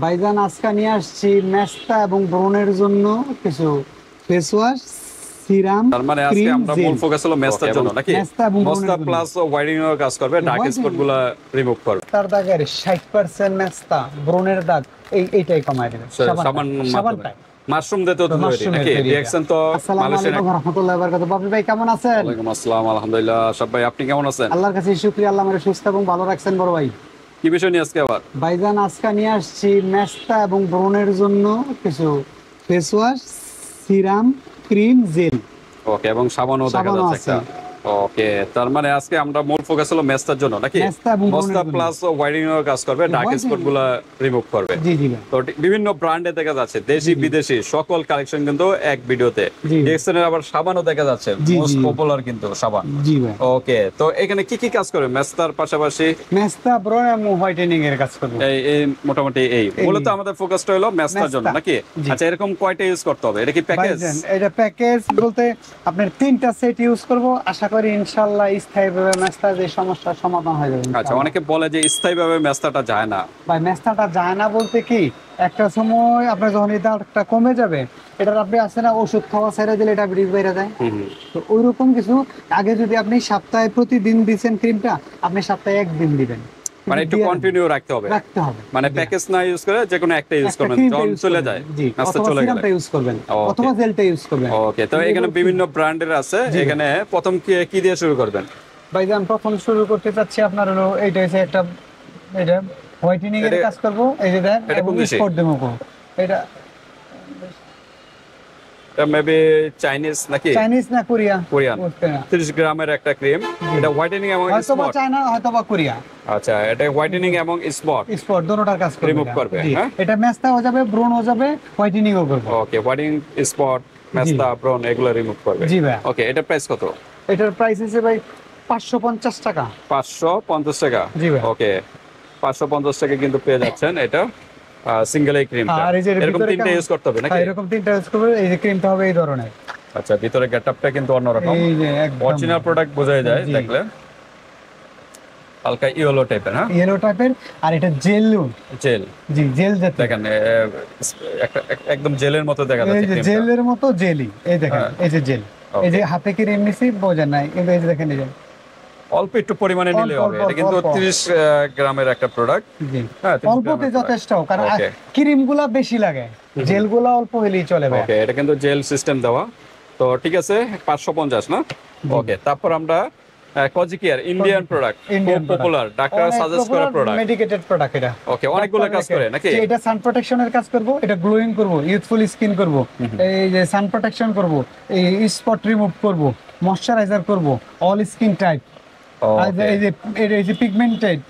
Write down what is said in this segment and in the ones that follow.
ভাইজান আজকে নিয়ে আসছি মেস্তা এবং ব্রণের জন্য কিছু ফেস ওয়াশ, সিরাম, তার মানে আজকে ক্রিম, আমরা জেল। মূল ফোকাস হলো মেস্তার জন্য নাকি মেস্তা এবং মেস্তা ব্রণের জন্য। প্লাস হোয়াইটেনিং এর কাজ করবে, ডার্ক স্পট গুলো রিমুভ করবে। তার দাগের 60% মেস্তা, ব্রণের দাগ এইটাই কমায় দেবে। সাবানটাই মাশরুম দিয়ে তো তৈরি নাকি রিঅ্যাকশন তো আসসালামু আলাইকুম ওয়া রাহমাতুল্লাহি ওয়া বারাকাতুহু। বাপি ভাই কেমন আছেন? ওয়ালাইকুম আসসালাম, আলহামদুলিল্লাহ। সব ভাই আপনি কেমন আছেন? আল্লাহর কাছে শুকরিয়া, আল্লাহ আমারে সুস্থ এবং ভালো রাখছেন বড় ভাই। কি বিষয় নিয়ে আজকে আবার? ভাইজান আজকে নিয়ে আসছি মেস্তা এবং ব্রণের জন্য কিছু face wash, serum, cream, gel. Okay, এবং সাবানও দেখা যাচ্ছে একটা। ওকে, তার মানে আজকে আমরা মূল ফোকাস হলো মেস্তার জন্য নাকি মেস্তা প্লাস হোয়াইটেনিং এর কাজ করবে, ডার্ক স্পট গুলো রিমুভ করবে। জি জি। তো বিভিন্ন ব্র্যান্ডে দেখা যাচ্ছে, দেশি বিদেশি সকল কালেকশন কিন্তু এক ভিডিওতে। ডিএক্সএনের আবার সাবানও দেখা যাচ্ছে, মোস্ট পপুলার কিন্তু সাবান। জি ভাই। ওকে, তো এখানে কি কি কাজ করে মেস্তার পাশাপাশি? মেস্তা, ব্রণ এবং হোয়াইটেনিং এর কাজ করবে। এই মোটামুটি এই মূলত আমাদের ফোকাসটা হলো মেস্তার জন্য নাকি? আচ্ছা, এরকম কয়টা ইউজ করতে হবে? এটা কি প্যাকেজ? এটা প্যাকেজ বলতে আপনার 3টা সেট ইউজ করব, আশা করি ইনশাআল্লাহ স্থায়ীভাবে মেস্তার যে সমস্যার সমাধান হয়ে যাবে। আচ্ছা, অনেকে বলে যে স্থায়ীভাবে মেস্তাটা যায় না। ভাই মেস্তাটা যায় না বলতে কি, একটা সময় আপনার যখন এই দাগটা কমে যাবে, এটার আপনি আছে না ওষুধ খাওয়া ছেড়ে দিলে এটা ব্রিজ বেড়ে যায়। তো ওইরকম কিছু আগে যদি আপনি সপ্তাহে প্রতিদিন দিবেন ক্রিমটা, আপনি সপ্তাহে একদিন দিবেন, মানে একটু কন্টিনিউ রাখতে হবে। মানে প্যাকেজ না ইউজ করে যে কোনো একটা ইউজ করবেন, যখন চলে যায় মেস্তা চলে গেলে সিরামটা ইউজ করবেন অথবা জেলটা ইউজ করবেন। ওকে, তো এখানে বিভিন্ন ব্র্যান্ডের আছে। এখানে প্রথম কি দিয়ে শুরু করবেন? ভাইজান প্রথম শুরু করতে চাচ্ছি আপনার হলো এইটা হচ্ছে একটা, এটা হোয়াইটেনিং এর কাজ করব। এই যে দেন এবং স্পট ডেমো করব। এটা মেবি চাইনিজ নাকি? চাইনিজ না কোরিয়ান? 30 গ্রামের একটা ক্রিম। এটা হোয়াইটেনিং এবং স্পট, হয়তোবা চায়না হয়তোবা কোরিয়া। আচ্ছা, এটা হোয়াইটেনিং এবং স্পট দুটোটার কাজ করবে, রিমুভ করবে। হ্যাঁ, এটা মেস্তা হয়ে যাবে, ব্রণ হয়ে যাবে, হোয়াইটেনিংও করবে। ওকে, হোয়াইটেনিং, স্পট, মেস্তা, ব্রণ এগুলো রিমুভ করবে। জি ভাই। ওকে, এটা প্রাইস কত? এটার প্রাইস আছে ভাই 550 টাকা। 550 টাকা? জি ভাই। ওকে, 550 টাকা কিন্তু পেয়ে যাচ্ছেন এটা সিঙ্গেল এই ক্রিমটা। আর এই যে এরকম তিনটা ইউজ করতে হবে নাকি? এরকম তিনটা ইউজ করবে। এই যে ক্রিমটা হবে এই ধরনের। আচ্ছা, ভিতরে গেটআপটা কিন্তু অন্যরকম, এই যে একদম অরিজিনাল প্রোডাক্ট বোঝা যায় দেখলে। হালকা ইয়েলো টাইপের। হ্যাঁ, ইয়েলো টাইপের। আর এটা জেল। জি, জেল জাতীয়। দেখেন একদম জেলের মতো দেখা যাচ্ছে। এই যে জেলের মতো জেলি। এই দেখেন, এই যে জেল। এই যে হাতে কি এমনিসি বোঝা নাই, কিন্তু এই যে দেখেন, এই যে অল্প একটু পরিমাণে নিলে হবে। এটা কিন্তু 30 গ্রামের একটা প্রোডাক্ট। জি, অল্পতে যথেষ্ট, কারণ ক্রিমগুলা বেশি লাগে, জেলগুলা অল্প হলেই চলে ভাই। ওকে, এটা কিন্তু জেল সিস্টেম দেওয়া। তো ঠিক আছে, 550 না? ওকে, তারপর আমরা কজিকিয়ার ইন্ডিয়ান প্রোডাক্ট, খুব পপুলার, ডাক্তার সাজেস্ট করা প্রোডাক্ট, মেডিকেটেড প্রোডাক্ট। এটা ওকে, অনেকগুলো কাজ করে নাকি? এটা সান প্রোটেকশনের কাজ করব, এটা গ্লোয়িং করব, ইউথফুল স্কিন করব, এই যে সান প্রোটেকশন করব, এই স্পট রিমুভ করব, ময়শ্চারাইজার করব, অল স্কিন টাইপ। আর এই যে পিগমেন্টেড,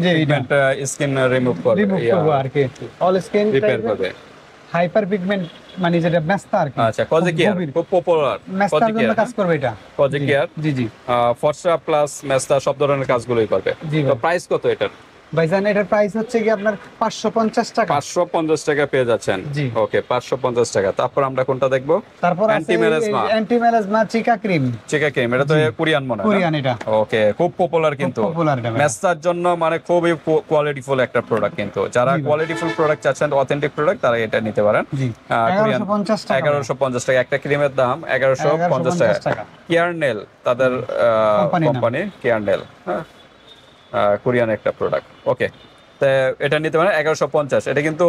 যে পিগমেন্ট স্কিন রিমুভ করব আর কি, অল স্কিন রিপেয়ার করবে, হাইপার পিগমেন্ট মানে যেটা মেস্তা আর কি। আচ্ছা, কজিকিয়ার খুব পপুলার, মেস্তার জন্য কাজ করবে এটা। কজিকিয়ার জি জি, ফর্সা প্লাস মেস্তা সব ধরনের কাজগুলোই করবে। তো প্রাইস কত এটার? ভাইজান এটার প্রাইস হচ্ছে কি আপনার 550 টাকা। 550 টাকা পেয়ে যাচ্ছেন। ওকে, 550 টাকা। তারপর আমরা কোনটা দেখব? তারপর অ্যান্টি মেলাজমা চিকা ক্রিম। এটা তো কোরিয়ান মনে হয়। কোরিয়ান এটা। ওকে, খুব পপুলার কিন্তু মেস্তার জন্য, মানে খুবই কোয়ালিটিফুল একটা প্রোডাক্ট। কিন্তু যারা কোয়ালিটিফুল প্রোডাক্ট চাচ্ছেন, অথেন্টিক প্রোডাক্ট, তারা এটা নিতে পারেন। 1150 টাকা। 1150 টাকা একটা ক্রিমের দাম, 1150 টাকা। কেয়ারনেল তাদের কোম্পানি, কেয়ারনেল। হ্যাঁ, কোরিয়ান একটা প্রোডাক্ট। ওকে, তো এটা নিতে পারেন 1150। এটা কিন্তু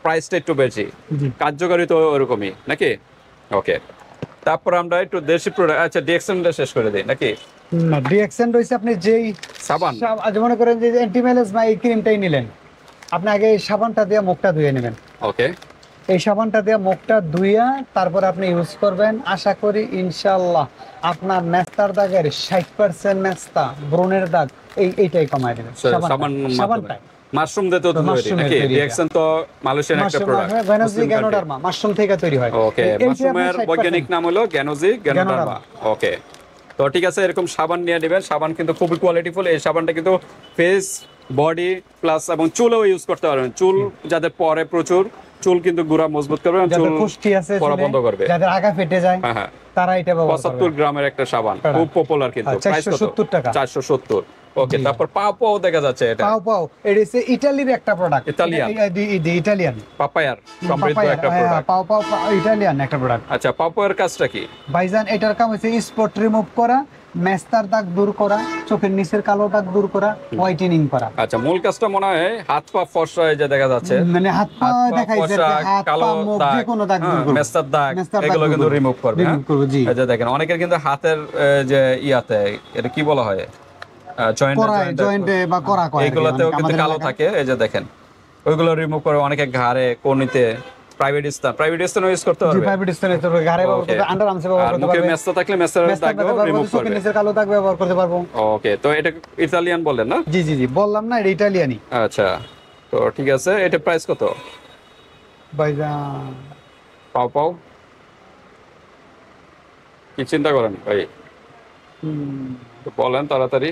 প্রাইসটা একটু বেশি, কার্যকারী তো ওরকমই নাকি? ওকে, তারপর আমরা একটু দেশি প্রোডাক্ট। আচ্ছা, ডিএক্সএনটা শেষ করে দেই নাকি? না, ডিএক্সএন রইছে আপনি যেই সাবান, আজ মনে করেন যে অ্যান্টি মেলাজমা এই ক্রিমটাই নিলেন, আপনি আগে এই সাবানটা দিয়ে মুখটা ধুয়ে নেবেন। ওকে, এই সাবানটা দিয়ে মুখটা ধুইয়া তারপর আপনি ইউজ করবেন, আশা করি ইনশাআল্লাহ আপনার মেস্তার দাগের 60% মেস্তা, ব্রণের দাগ এইটাই কমায় দেবে সাবানটা। মাশরুম দিয়ে তো তৈরি নাকি? ডিএক্সএন তো মালয়েশিয়ান একটা প্রোডাক্ট, গ্যানোজি গ্যানোডার্মা, মাশরুম থেকে তৈরি হয়। ওকে, মাশরুমের বৈজ্ঞানিক নাম হলো গ্যানোজি গ্যানোডার্মা। ওকে, তো ঠিক আছে, এরকম সাবান নিয়ে নেবেন। সাবান কিন্তু খুবই কোয়ালিটিফুল। এই সাবানটা কিন্তু ফেস, বডি প্লাস এবং চুলেও ইউজ করতে পারবেন। চুল যাদের পরে প্রচুর, চুল কিন্তু গুড়া মজবুত করবে, চুল খুশকি আছে পড়া বন্ধ করবে, যাদের আগা ফেটে যায় তারা এটা ব্যবহার করবে। 75 গ্রামের একটা সাবান, খুব পপুলার কিন্তু। প্রাইস কত? 470 টাকা। ওকে, তারপর পাও পাও দেখা যাচ্ছে, এটা পাও পাও এটা হচ্ছে ইতালির একটা প্রোডাক্ট, ইতালিয়ান ইটালিয়ান পাপায়ার সমৃদ্ধ একটা প্রোডাক্ট। পাও পাও ইটালিয়ান একটা প্রোডাক্ট। আচ্ছা, পাপায়ার কাজটা কি ভাইজান? এটার কাম হচ্ছে স্পট রিমুভ করা, মেস্তার দাগ দূর করা, চোখের নিচের কালো দাগ দূর করা, হোয়াইটেনিং করা। আচ্ছা, মূল কাজটা মনে হয় হাত পা ফর্সা যে দেখা যাচ্ছে, মানে হাত পা দেখাইছে ফর্সা, হাত কালো পা মুখ দাগ, যে কোনো দাগ দূর করবে, মেস্তার দাগ, মেস্তার দাগ এগুলো কিন্তু দূর করবে। রিমুভ করবে। রিমুভ করবে, জি। এই যে দেখেন অনেকের কিন্তু হাতের যে ইয়াতে, এটা কি বলা হয়, জয়েন্টে বা করা কয়, এগুলোতেও কিন্তু কালো থাকে। এই যে দেখেন ওইগুলো রিমুভ করে অনেকে ঘাড়ে, কোনিতে, প্রাইভেট স্থান ইউজ করতে পারবে। প্রাইভেট স্থানে তো ঘাড়ে ব্যবহার করতে, আন্ডার আর্মসে ব্যবহার করতে মুখে পারবে, মেস্তা থাকলে মেস্তার দাগও রিমুভ করবে। চোখের নিচের কালো দাগ ব্যবহার করতে পারবো। ওকে, তো এটা ইতালিয়ান বললেন না? জি জি জি, বললাম না এটা ইটালিয়ানি। আচ্ছা, তো ঠিক আছে, এটা প্রাইস কত ভাইজান? পাও পাও কি চিন্তা করেন ভাই, তো বলেন তাড়াতাড়ি।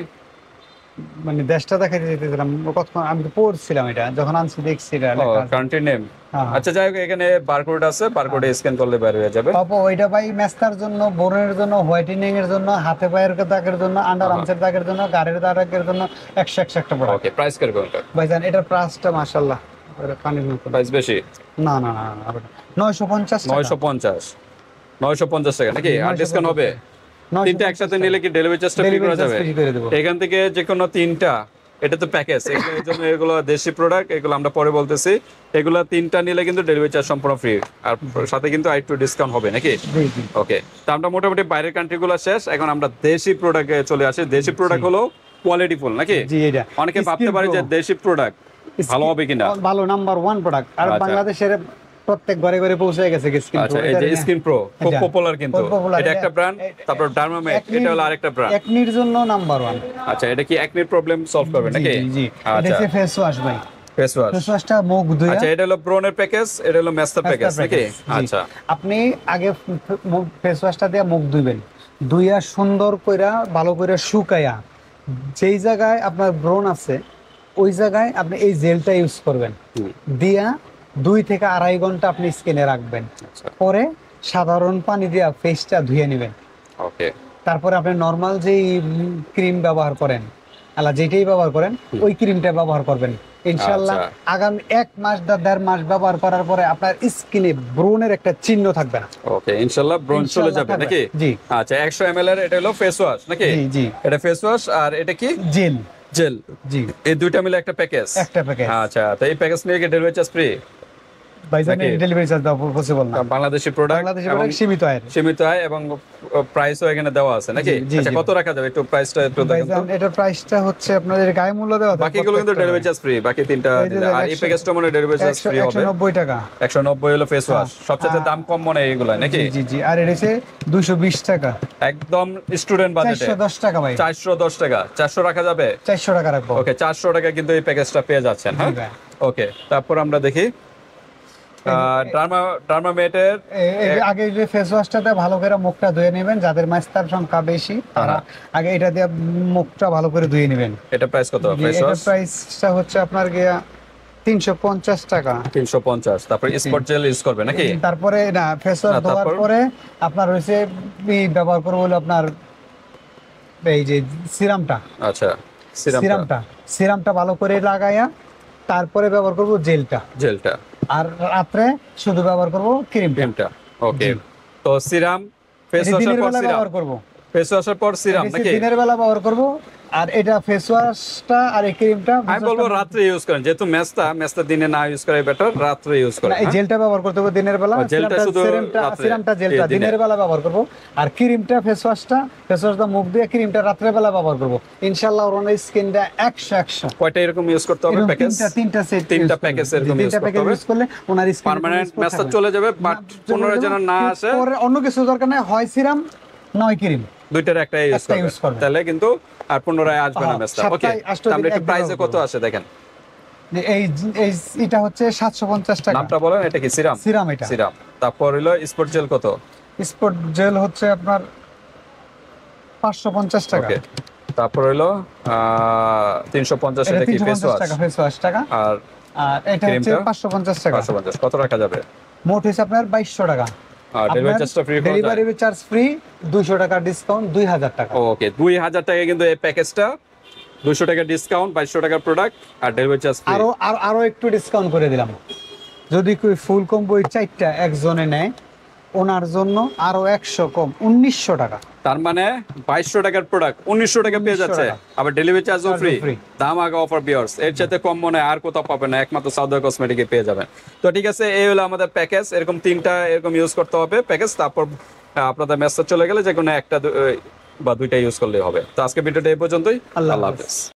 মানে দেশটা দেখাইতে যেতেছিলাম, কতক্ষণ আমি তো পড়ছিলাম এটা, যখন আনছি দেখছি এটা লেখা আছে। Country name. হ্যাঁ। আচ্ছা, যাই হোক, এখানে বারকোড আছে, বারকোডে স্ক্যান করলে বের হয়ে যাবে। পাবো ওইটা ভাই মেস্তার জন্য, বোনের জন্য, হোয়াইটেনিং এর জন্য, হাতে পায়ের দাগের জন্য, আন্ডার আর্মসের দাগের জন্য, গাড়ির দাগের জন্য 100 একটা প্রোডাক্ট। ওকে, প্রাইস কিরকম এটা? ভাইজান এটার প্রাইসটা মাশাআল্লাহ পানির মতো। প্রাইস বেশি? না না না না, 950 টাকা। 950 টাকা নাকি? আর ডিসকাউন্ট হবে? 950 তিনটা একসাথে নিলে কি ডেলিভারি চার্জটা ফ্রি করা যাবে? free করে দেবো। এখান থেকে যে কোনো তিনটা, এটা তো প্যাকেজ, এর জন্য এগুলো দেশি প্রোডাক্ট, এগুলো আমরা পরে বলতেছি। এগুলো তিনটা নিলে কিন্তু ডেলিভারি চার্জ সম্পূর্ণ ফ্রি, আর সাথে কিন্তু আরেকটু ডিসকাউন্ট হবে নাকি? জি জি। ওকে, তো আমরা মোটামুটি বাইরের কান্ট্রিগুলো শেষ, এখন আমরা দেশি প্রোডাক্টে চলে আসি। দেশি প্রোডাক্ট হলো কোয়ালিটিফুল নাকি? জি, এটা অনেকে ভাবতে পারে যে দেশি প্রোডাক্ট ভালো হবে কিনা। ভালো, নাম্বার 1 প্রোডাক্ট। আর আচ্ছা। বাংলাদেশের প্রত্যেক ঘরে ঘরে পৌঁছে গেছে স্কিন আচ্ছা, এই যে স্কিন প্রো খুব পপুলার, কিন্তু এটা একটা ব্র্যান্ড। তারপর ডার্মামেট, এটা হলো আরেকটা ব্র্যান্ড। একনির জন্য নাম্বার 1। আচ্ছা, এটা কি একনির প্রবলেম সলভ করবে নাকি? জি জি। এটা আচ্ছা, হচ্ছে ফেস ওয়াশ ভাই। Face wash. ফেস ওয়াশটা মুখ ধুইয়া। আচ্ছা, এটা হলো ব্রোনের প্যাকেজ, এটা হলো মেস্টার প্যাকেজ নাকি? আচ্ছা, আপনি আগে ফেস ওয়াশটা দিয়ে মুখ ধুইবেন, ধুইয়া সুন্দর কইরা ভালো করে শুকায়া, যেই জায়গায় আপনার ব্রণ আছে ওই জায়গায় আপনি এই জেলটা ইউজ করবেন, দিয়া 2 থেকে 2.5 ঘন্টা আপনি স্কিনে রাখবেন। পরে সাধারণ পানি দিয়া ফেসটা ধুয়ে নেবেন। ওকে, তারপরে আপনি নরমাল যেই ক্রিম ব্যবহার করেন, যেটাই ব্যবহার করেন ওই ক্রিমটা ব্যবহার করবেন। ইনশাআল্লাহ আগামী 1 মাস বা 1.5 মাস ব্যবহার করার পরে আপনার স্কিনে ব্রণের একটা চিহ্ন থাকবে না। ওকে, ইনশাআল্লাহ ব্রণ চলে যাবে নাকি? জি। আচ্ছা, 100 ml এর এটা হলো ফেস ওয়াশ নাকি? জি জি। এটা ফেস ওয়াশ, আর এটা কি? জেল। জেল। জি। এই দুইটা মিলে একটা প্যাকেজ। একটা প্যাকেজ। আচ্ছা, তো এই প্যাকেজ নিয়ে কি ডেলিভারি চার্জ ফ্রি? ভাইজান ডেলিভারি চার্জ দেওয়া পসিবল না। বাংলাদেশি প্রোডাক্ট, বাংলাদেশি প্রোডাক্ট সীমিত আয় এবং প্রাইসও এখানে দেওয়া আছে নাকি? আচ্ছা, কত রাখা যাবে একটু প্রাইসটা একটু দেখেন তো। ভাইজান এটার প্রাইসটা হচ্ছে আপনাদের গায়ে মূল্য দেওয়া আছে, বাকিগুলো কিন্তু ডেলিভারি চার্জ ফ্রি, বাকি তিনটা দিলে। আর এই প্যাকেজটা মনে ডেলিভারি চার্জ ফ্রি হবে 190 টাকা। 190 হলো ফেস ওয়াশ, সবচেয়ে দাম কম মনে হয় এগুলা নাকি? জি জি। আর এটা হচ্ছে 220 টাকা, একদম স্টুডেন্ট বাজেটে। 410 টাকা ভাই। 410 টাকা, 400 রাখা যাবে? 400 টাকা রাখবো। ওকে, 400 টাকা কিন্তু এই প্যাকেজটা পেয়ে যাচ্ছেন। হ্যাঁ, ওকে। তারপর আমরা দেখি ডার্মামেটের আগে যে ফেস ওয়াশটাতে ভালো করে মুখটা ধুয়ে নেবেন, যাদের মাস্তার সংখ্যা বেশি তারা আগে এটা দিয়ে মুখটা ভালো করে ধুয়ে নেবেন। এটা প্রাইস কত? ফেস ওয়াশ প্রাইসটা হচ্ছে আপনার গিয়া 350 টাকা। 350। তারপর স্পট জেল ইউজ করবে নাকি? তারপরে না, ফেস ওয়াশ দেওয়ার পরে আপনার হইছে ব্যবহার করব হলো আপনার এই যে সিরামটা। আচ্ছা, সিরামটা ভালো করে লাগায়া তারপরে ব্যবহার করব জেলটা। আর রাত্রে শুধু ব্যবহার করব ক্রিমটা। ওকে, তো সিরাম ফেস ওয়াশের পর ব্যবহার করব। ফেস ওয়াশের পর সিরাম নাকি? দিনের বেলা ব্যবহার করব। আর এটা ফেস ওয়াশটা আর এই ক্রিমটা আমি বলবো রাত্রে ইউজ করেন, যেহেতু মেস্তা দিনে না ইউজ করে বেটার, রাত্রে ইউজ করেন। এই জেলটা ব্যবহার করতে হবে দিনের বেলা, জেলটা শুধু সিরামটা জেলটা দিনের বেলা ব্যবহার করব, আর ক্রিমটা ফেস ওয়াশটা মুখ দিয়ে, ক্রিমটা রাত্রে বেলা ব্যবহার করব। ইনশাআল্লাহ ওর স্কিনটা 100 কয়টা এরকম ইউজ করতে হবে প্যাকেজ? তিনটা সেট, তিনটা প্যাকেজ এরকম ইউজ করতে হবে। ইউজ করলে ওনার স্কিন পার্মানেন্ট মেস্তা চলে যাবে, বাট 15 যেন না আসে। পরে অন্য কিছু দরকার নাই, হয় সিরাম নয় ক্রিম, দুইটার একটা ইউজ করবে, তাহলে কিন্তু আর পুনরায় আসবে না মেস্তা। ওকে, আমরা একটু প্রাইসে কত আসে দেখেন। এই এটা হচ্ছে 750 টাকা। নামটা বলেন, এটা কি? সিরাম। এটা সিরাম। তারপর হলো স্পট জেল কত? স্পট জেল হচ্ছে আপনার 550 টাকা। ওকে, তারপর হলো 350 এটা কি? ফেস ওয়াশ টাকা। আর এটা হচ্ছে 550 টাকা। 550 কত রাখা যাবে? মোট হচ্ছে আপনার 2200 টাকা। আর ডেলিভারি চার্জটা ফ্রি? ডেলিভারি চার্জ ফ্রি, 200 টাকা ডিসকাউন্ট, 2000 টাকা। ওকে, 2000 টাকা কিন্তু এই প্যাকেজটা 200 টাকা ডিসকাউন্ট, 2200 টাকার প্রোডাক্ট আর ডেলিভারি চার্জ ফ্রি। আরো একটু ডিসকাউন্ট করে দিলাম, যদি কেউ ফুল কম্বো 4টা একজনে নেয় ওনার জন্য আরো 100 কম 1900 টাকা। তার মানে 2200 টাকার প্রোডাক্ট 1900 টাকা পেয়ে 1900 যাচ্ছে, টাকা। আবার ডেলিভারি চার্জও ফ্রি। free। দাম আগা অফার ভিউয়ার্স, এর চাইতে কম মনে হয় আর কোথাও পাবেন না, একমাত্র সাউদার কসমেটিকে পেয়ে যাবেন। তো ঠিক আছে, এই হলো আমাদের প্যাকেজ। এরকম 3টা এরকম ইউজ করতে হবে প্যাকেজ, তারপর আপনাদের মেসেজ চলে গেলে যে কোনো একটা বা 2টা ইউজ করলেই হবে। তো আজকে ভিডিওটা এই পর্যন্তই। আল্লাহ আল্লাহ হাফেজ। হাফেজ।